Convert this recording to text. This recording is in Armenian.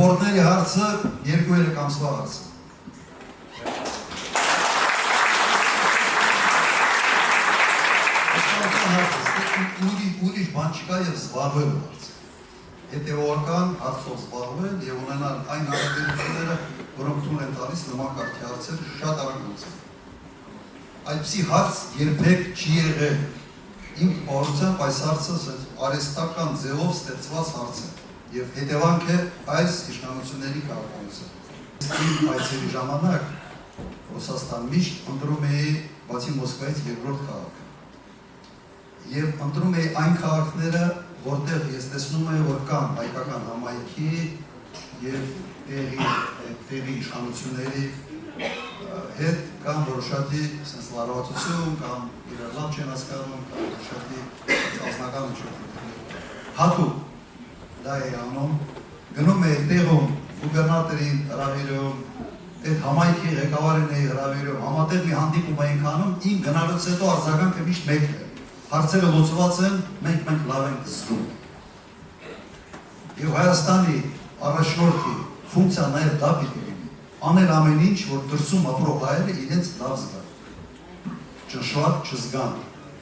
Դպորտների հարցը 2-3 ամսվա հարց է։ Ուրիշ բան չկա եւ զբաղվելու հարց։ Հետևողական հարցով զբաղվել եւ ունենալ այն հարաբերությունները, որոնք թույլ են տալիս նման կարգի հարցեր շատ արագ լուծել։ Այդպիսի հարց երբեք չի եղել։ Իմ պարզությամբ այս հարցը արհեստական ձևով ստեղծված հարց է եւ հետևանք է այս իշխանությունների քաղաքականության։ Իմ այցերի ժամանակ Ռուսաստան միշտ ընտրում է բացի Մոսկվայից երկրորդ քաղաքը։ Եվ ընտրում է այն քաղաքները, որտեղ ես տեսնում եմ, որ կան հայկական համայնքի եւ տեղի իշխանությունների հետ կամ որոշակի լարվածություն, կամ իրար լավ չեն հասկանում, կամ որոշակի անձնական միջոցներ։ Հատուկ դա է անում, գնում է տեղում գուբերնատորին հրավիրում, այդ համայնքի ղեկավարին է հրավիրում, համատեղ մի հանդիպում ենք անում, իմ գնալուց հետո արձագանքը միշտ մեկն է։ Հարցերը լուծված են, մենք լավ ենք զգում։ Եվ Հայաստանի առաջնորդի ֆունկցիան նաև դա պիտի լինի, անել ամեն ինչ, որ դրսում ապրող հայերը իրենց լավ զգան, ճնշված չզգան։